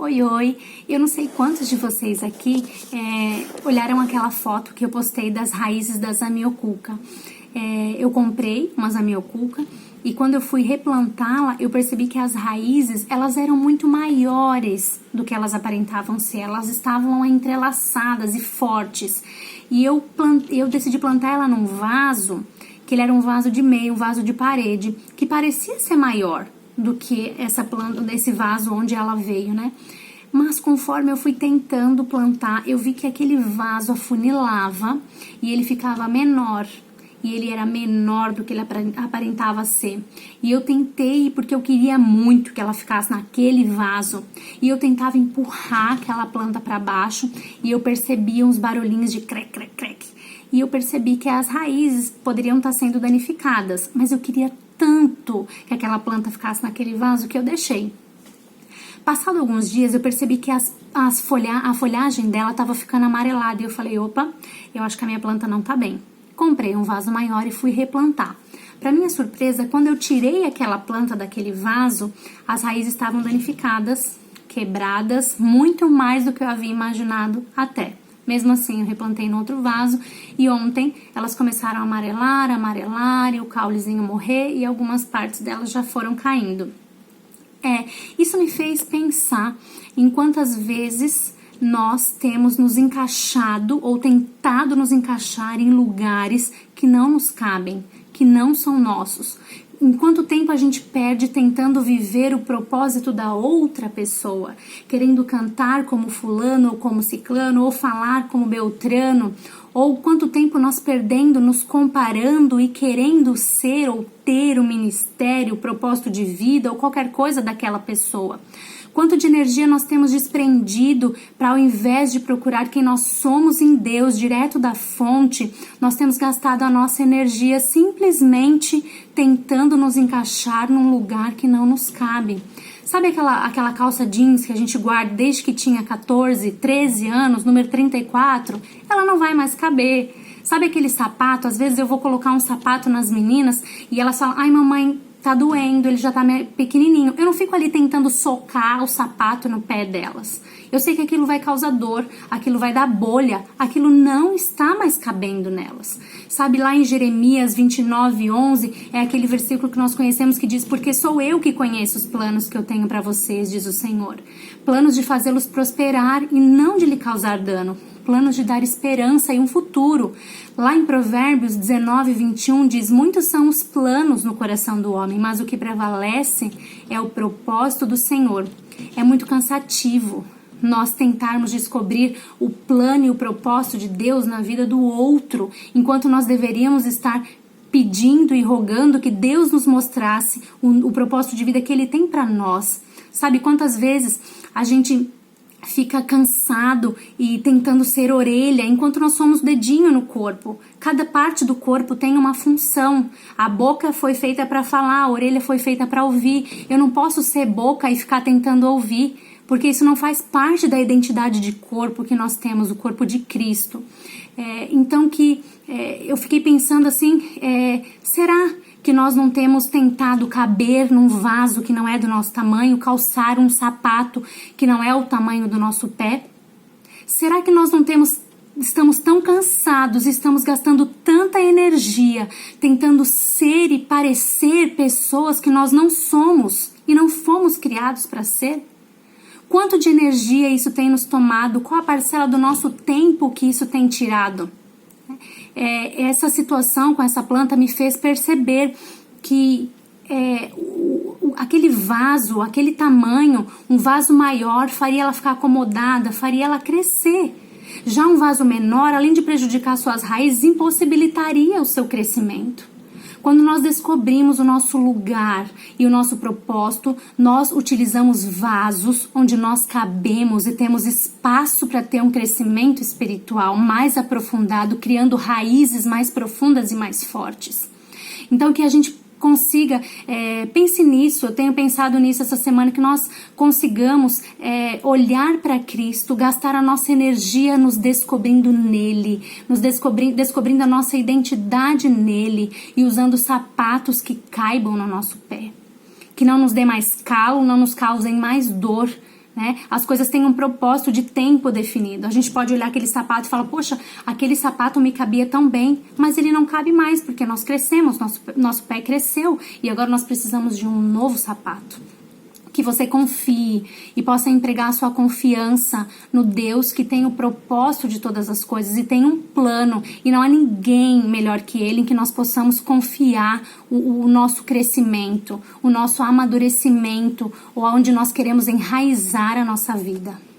Oi, oi! Eu não sei quantos de vocês aqui olharam aquela foto que eu postei das raízes da zamioculca. Eu comprei uma zamioculca e quando eu fui replantá-la, eu percebi que as raízes, elas eram muito maiores do que elas aparentavam ser. Elas estavam entrelaçadas e fortes. E eu decidi plantar ela num vaso, que ele era um vaso de meio, um vaso de parede, que parecia ser maior do que essa planta, desse vaso onde ela veio, né? Mas conforme eu fui tentando plantar, eu vi que aquele vaso afunilava e ele ficava menor. E ele era menor do que ele aparentava ser. E eu tentei, porque eu queria muito que ela ficasse naquele vaso. E eu tentava empurrar aquela planta para baixo e eu percebia uns barulhinhos de crec, crec, crec. E eu percebi que as raízes poderiam estar sendo danificadas, mas eu queria tanto que aquela planta ficasse naquele vaso que eu deixei. Passado alguns dias, eu percebi que a folhagem dela estava ficando amarelada. E eu falei, opa, eu acho que a minha planta não tá bem. Comprei um vaso maior e fui replantar. Para minha surpresa, quando eu tirei aquela planta daquele vaso, as raízes estavam danificadas, quebradas, muito mais do que eu havia imaginado até. Mesmo assim, eu replantei no outro vaso e ontem elas começaram a amarelar e o caulezinho morrer e algumas partes delas já foram caindo. Isso me fez pensar em quantas vezes nós temos nos encaixado ou tentado nos encaixar em lugares que não nos cabem, que não são nossos. Em quanto tempo a gente perde tentando viver o propósito da outra pessoa, querendo cantar como fulano ou como ciclano, ou falar como beltrano, ou quanto tempo nós perdendo nos comparando e querendo ser ou ter o ministério, o propósito de vida ou qualquer coisa daquela pessoa. Quanto de energia nós temos desprendido para, ao invés de procurar quem nós somos em Deus, direto da fonte, nós temos gastado a nossa energia simplesmente tentando nos encaixar num lugar que não nos cabe. Sabe aquela calça jeans que a gente guarda desde que tinha 14, 13 anos, número 34? Ela não vai mais caber. Sabe aquele sapato? Às vezes eu vou colocar um sapato nas meninas e elas falam, ai mamãe, tá doendo, ele já tá pequenininho. Eu não fico ali tentando socar o sapato no pé delas. Eu sei que aquilo vai causar dor, aquilo vai dar bolha, aquilo não está mais cabendo nelas. Sabe, lá em Jeremias 29:11, é aquele versículo que nós conhecemos que diz, porque sou eu que conheço os planos que eu tenho para vocês, diz o Senhor. Planos de fazê-los prosperar e não de lhe causar dano. Planos de dar esperança e um futuro. Lá em Provérbios 19:21 diz, muitos são os planos no coração do homem, mas o que prevalece é o propósito do Senhor. É muito cansativo nós tentarmos descobrir o plano e o propósito de Deus na vida do outro, enquanto nós deveríamos estar pedindo e rogando que Deus nos mostrasse o propósito de vida que Ele tem para nós. Sabe quantas vezes a gente fica cansado e tentando ser orelha, enquanto nós somos dedinho no corpo. Cada parte do corpo tem uma função. A boca foi feita para falar, a orelha foi feita para ouvir. Eu não posso ser boca e ficar tentando ouvir, porque isso não faz parte da identidade de corpo que nós temos, o corpo de Cristo. Então eu fiquei pensando assim, será que nós não temos tentado caber num vaso que não é do nosso tamanho, calçar um sapato que não é o tamanho do nosso pé? Será que nós não estamos tão cansados, estamos gastando tanta energia tentando ser e parecer pessoas que nós não somos e não fomos criados para ser? Quanto de energia isso tem nos tomado? Qual a parcela do nosso tempo que isso tem tirado? Essa situação com essa planta me fez perceber que aquele vaso, aquele tamanho, um vaso maior faria ela ficar acomodada, faria ela crescer. Já um vaso menor, além de prejudicar suas raízes, impossibilitaria o seu crescimento. Quando nós descobrimos o nosso lugar e o nosso propósito, nós utilizamos vasos onde nós cabemos e temos espaço para ter um crescimento espiritual mais aprofundado, criando raízes mais profundas e mais fortes. Então, que a gente consiga, pense nisso, eu tenho pensado nisso essa semana, que nós consigamos olhar para Cristo, gastar a nossa energia nos descobrindo nele, nos descobrindo a nossa identidade nele e usando sapatos que caibam no nosso pé, que não nos dê mais calo, não nos causem mais dor, né? As coisas têm um propósito de tempo definido. A gente pode olhar aquele sapato e falar, poxa, aquele sapato me cabia tão bem, mas ele não cabe mais porque nós crescemos, nosso pé cresceu e agora nós precisamos de um novo sapato. Que você confie e possa empregar a sua confiança no Deus que tem o propósito de todas as coisas e tem um plano, e não há ninguém melhor que Ele em que nós possamos confiar o nosso crescimento, o nosso amadurecimento, ou onde nós queremos enraizar a nossa vida.